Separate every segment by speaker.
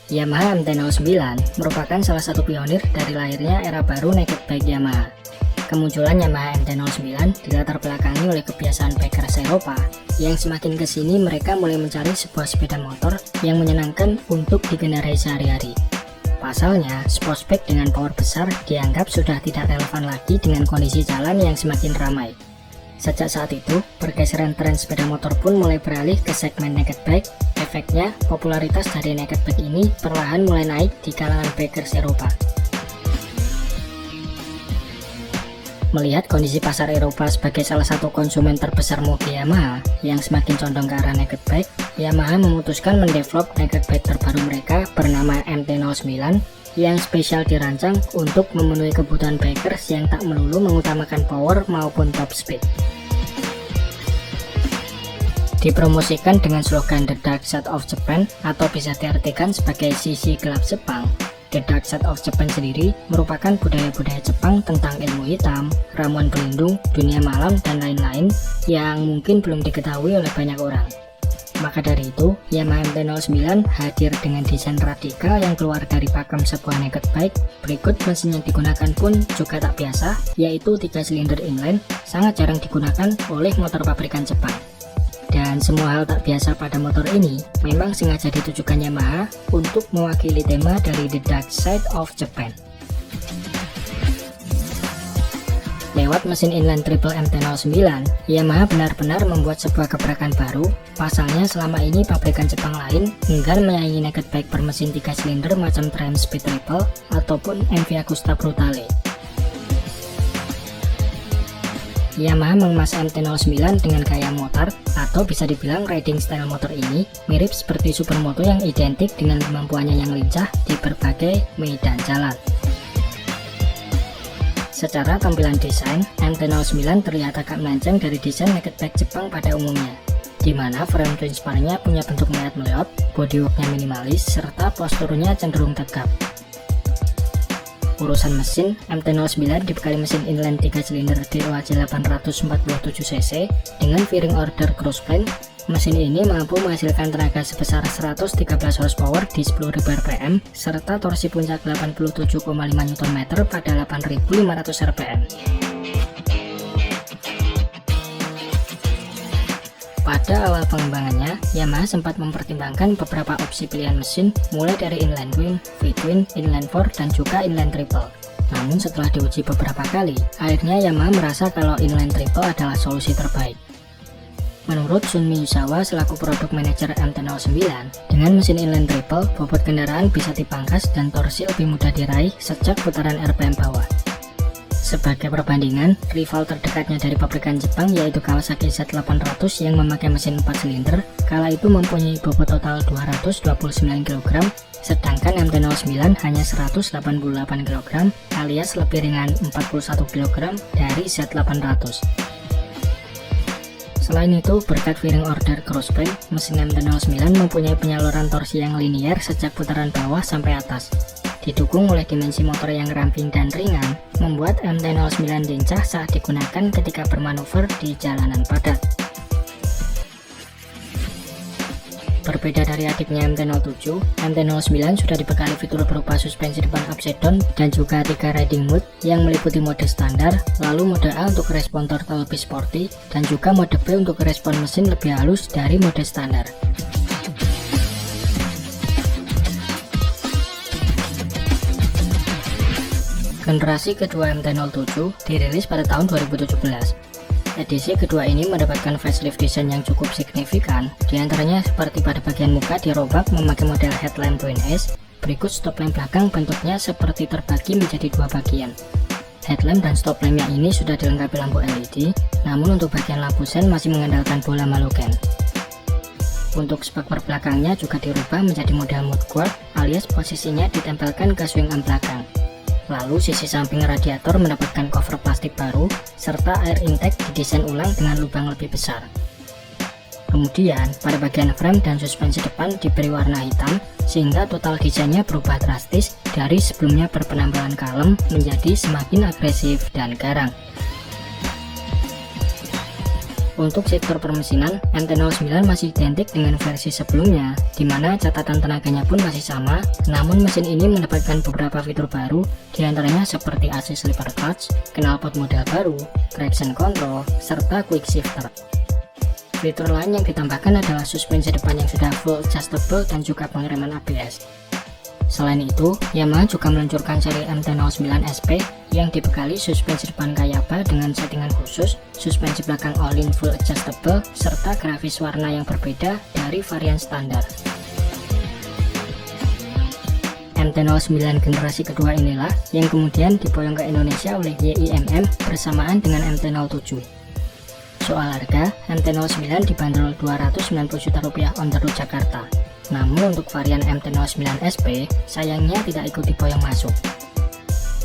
Speaker 1: Yamaha MT-09 merupakan salah satu pionir dari lahirnya era baru naked bike Yamaha. Kemunculan Yamaha MT-09 dilatar belakangi oleh kebiasaan bikers Eropa yang semakin kesini mereka mulai mencari sebuah sepeda motor yang menyenangkan untuk dikendarai sehari-hari. Pasalnya, sportsbike dengan power besar dianggap sudah tidak relevan lagi dengan kondisi jalan yang semakin ramai. Sejak saat itu, pergeseran tren sepeda motor pun mulai beralih ke segmen naked bike. Efeknya, popularitas dari naked bike ini perlahan mulai naik di kalangan bikers Eropa. Melihat kondisi pasar Eropa sebagai salah satu konsumen terbesar moge Yamaha yang semakin condong ke arah naked bike, Yamaha memutuskan mendevelop naked bike terbaru mereka bernama MT-09 yang spesial dirancang untuk memenuhi kebutuhan bikers yang tak melulu mengutamakan power maupun top speed. Dipromosikan dengan slogan The Dark Side of Japan atau bisa diartikan sebagai sisi gelap Jepang, The Dark Side of Japan sendiri merupakan budaya-budaya Jepang tentang ilmu hitam, ramuan pelindung, dunia malam, dan lain-lain yang mungkin belum diketahui oleh banyak orang. Maka dari itu, Yamaha MT-09 hadir dengan desain radikal yang keluar dari pakem sebuah naked bike. Berikut mesin yang digunakan pun juga tak biasa, yaitu 3 silinder inline, sangat jarang digunakan oleh motor pabrikan Jepang. Dan semua hal tak biasa pada motor ini memang sengaja ditujukan Yamaha untuk mewakili tema dari The Dark Side of Japan. Lewat mesin inline triple MT-09, Yamaha benar-benar membuat sebuah gebrakan baru. Pasalnya selama ini pabrikan Jepang lain enggan menyaingi naked bike bermesin 3 silinder macam Triumph Speed Triple ataupun MV Agusta Brutale. Yamaha mengemas MT-09 dengan gaya motor atau bisa dibilang riding style motor ini mirip seperti supermoto yang identik dengan kemampuannya yang lincah di berbagai medan jalan. Secara tampilan desain, MT-09 terlihat agak melenceng dari desain naked bike Jepang pada umumnya, di mana frame twin spar-nya punya bentuk meleot-meleot, bodywork-nya minimalis, serta posturnya cenderung tegap. Urusan mesin, MT-09 dibekali mesin inline 3 silinder DOHC 847cc dengan fairing order crossplane. Mesin ini mampu menghasilkan tenaga sebesar 113 horsepower di 10.000 rpm serta torsi puncak 87,5 Nm pada 8.500 rpm. Pada awal pengembangannya, Yamaha sempat mempertimbangkan beberapa opsi pilihan mesin mulai dari inline twin, V-twin, inline 4, dan juga inline triple. Namun setelah diuji beberapa kali, akhirnya Yamaha merasa kalau inline triple adalah solusi terbaik. Menurut Shun Miyazawa selaku produk manajer MT-09, dengan mesin inline triple, bobot kendaraan bisa dipangkas dan torsi lebih mudah diraih sejak putaran RPM bawah. Sebagai perbandingan, rival terdekatnya dari pabrikan Jepang yaitu Kawasaki Z800 yang memakai mesin 4 silinder, kala itu mempunyai bobot total 229 kg, sedangkan MT-09 hanya 188 kg alias lebih ringan 41 kg dari Z800. Selain itu, berkat fairing order crossplane, mesin MT-09 mempunyai penyaluran torsi yang linier sejak putaran bawah sampai atas. Didukung oleh dimensi motor yang ramping dan ringan, membuat MT-09 lincah saat digunakan ketika bermanuver di jalanan padat. Berbeda dari adiknya MT-07, MT-09 sudah dibekali fitur berupa suspensi depan upside down dan juga 3 riding mode yang meliputi mode standar, lalu mode A untuk respon turtle lebih sporty, dan juga mode B untuk respon mesin lebih halus dari mode standar. Generasi kedua MT-07 dirilis pada tahun 2017. Edisi kedua ini mendapatkan facelift desain yang cukup signifikan, diantaranya seperti pada bagian muka dirobak memakai model headlamp twin S. Berikut stop lamp belakang bentuknya seperti terbagi menjadi 2 bagian. Headlamp dan stop lampnya ini sudah dilengkapi lampu LED, namun untuk bagian lampu sen masih mengandalkan bola halogen. Untuk spoiler belakangnya juga dirubah menjadi model mode guard alias posisinya ditempelkan ke swing arm belakang. Lalu sisi samping radiator mendapatkan cover plastik baru, serta air intake didesain ulang dengan lubang lebih besar. Kemudian, pada bagian frame dan suspensi depan diberi warna hitam, sehingga total desainnya berubah drastis dari sebelumnya berpenampilan kalem menjadi semakin agresif dan garang. Untuk sektor permesinan, MT-09 masih identik dengan versi sebelumnya, di mana catatan tenaganya pun masih sama, namun mesin ini mendapatkan beberapa fitur baru, diantaranya seperti AC sleeper clutch, knalpot model baru, traction control, serta quick shifter. Fitur lain yang ditambahkan adalah suspensi depan yang sudah full adjustable dan juga pengereman ABS. Selain itu, Yamaha juga meluncurkan seri MT-09 SP yang dibekali suspensi depan Kayaba dengan settingan khusus, suspensi belakang all-in full adjustable, serta grafis warna yang berbeda dari varian standar. MT-09 generasi kedua inilah yang kemudian diboyong ke Indonesia oleh YIMM bersamaan dengan MT-07. Soal harga, MT-09 dibanderol Rp290 juta on the road Jakarta. Namun untuk varian MT-09 SP, sayangnya tidak ikut diboyong masuk.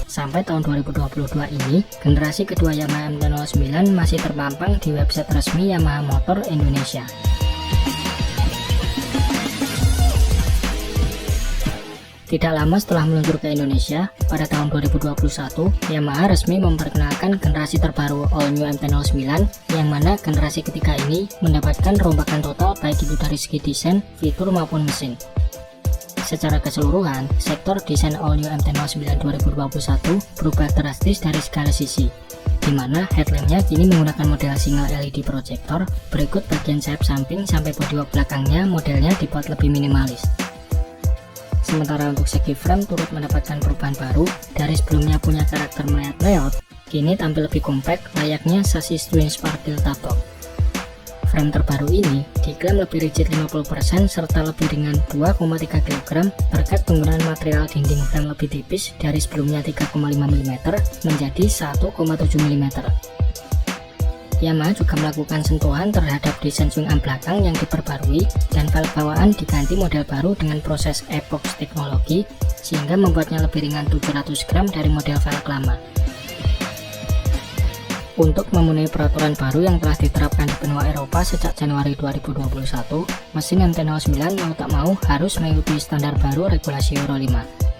Speaker 1: Sampai tahun 2022 ini, generasi kedua Yamaha MT-09 masih terpampang di website resmi Yamaha Motor Indonesia. Tidak lama setelah meluncur ke Indonesia, pada tahun 2021, Yamaha resmi memperkenalkan generasi terbaru All New MT-09, yang mana generasi ketiga ini mendapatkan rombakan total baik itu dari segi desain, fitur maupun mesin. Secara keseluruhan, sektor desain All New MT-09 2021 berubah drastis dari segala sisi, di mana headlampnya kini menggunakan model single LED projector, berikut bagian sayap samping sampai bodywork belakangnya modelnya dibuat lebih minimalis. Sementara untuk segi frame turut mendapatkan perubahan baru, dari sebelumnya punya karakter meleot-leot, kini tampil lebih compact layaknya sasis twin spark delta box. Frame terbaru ini diklaim lebih rigid 50% serta lebih ringan 2,3 kg berkat penggunaan material dinding frame lebih tipis dari sebelumnya 3,5 mm menjadi 1,7 mm. Yamaha juga melakukan sentuhan terhadap desain swing arm belakang yang diperbarui dan velg bawaan diganti model baru dengan proses epox teknologi sehingga membuatnya lebih ringan 700 gram dari model velg lama. Untuk memenuhi peraturan baru yang telah diterapkan di benua Eropa sejak Januari 2021, mesin MT-09 mau tak mau harus mengikuti standar baru regulasi Euro 5.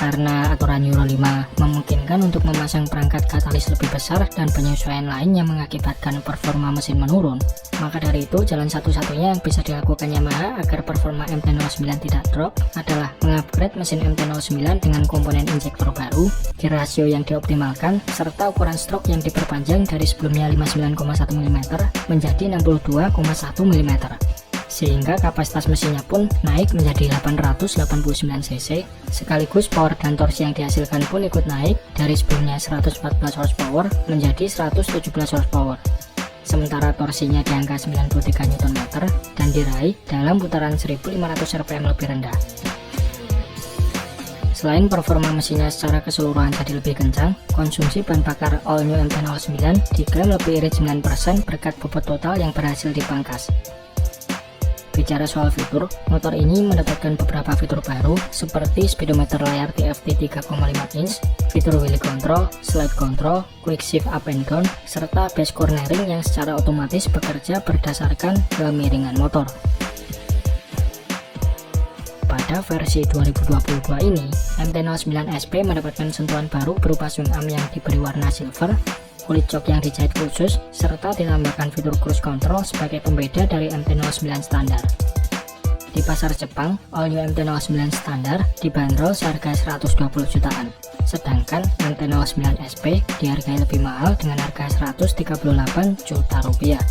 Speaker 1: Karena aturan Euro 5 memungkinkan untuk memasang perangkat katalis lebih besar dan penyesuaian lain yang mengakibatkan performa mesin menurun, maka dari itu jalan satu-satunya yang bisa dilakukan Yamaha agar performa MT-09 tidak drop adalah mengupgrade mesin MT-09 dengan komponen injektor baru, gear ratio yang dioptimalkan, serta ukuran stroke yang diperpanjang dari sebelumnya 59,1 mm menjadi 62,1 mm. Sehingga kapasitas mesinnya pun naik menjadi 889 cc, sekaligus power dan torsi yang dihasilkan pun ikut naik dari sebelumnya 114 horsepower menjadi 117 horsepower. Sementara torsinya di angka 93 Nm dan diraih dalam putaran 1500 rpm lebih rendah. Selain performa mesinnya secara keseluruhan jadi lebih kencang, konsumsi bahan bakar All New MT-09 diklaim lebih irit 9% berkat bobot total yang berhasil dipangkas. Bicara soal fitur, motor ini mendapatkan beberapa fitur baru seperti speedometer layar TFT 3,5 inch, fitur wheelie control, slide control, quick shift up and down, serta base cornering yang secara otomatis bekerja berdasarkan kemiringan motor. Pada versi 2022 ini, MT-09 SP mendapatkan sentuhan baru berupa swing arm yang diberi warna silver, kulit jok yang dijahit khusus, serta ditambahkan fitur cruise control sebagai pembeda dari MT-09 standar. Di pasar Jepang, All New MT-09 standar dibanderol seharga 120 jutaan, sedangkan MT-09 SP dihargai lebih mahal dengan harga 138 juta rupiah.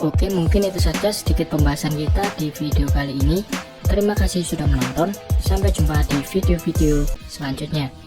Speaker 1: Oke, mungkin itu saja sedikit pembahasan kita di video kali ini. Terima kasih sudah menonton. Sampai jumpa di video-video selanjutnya.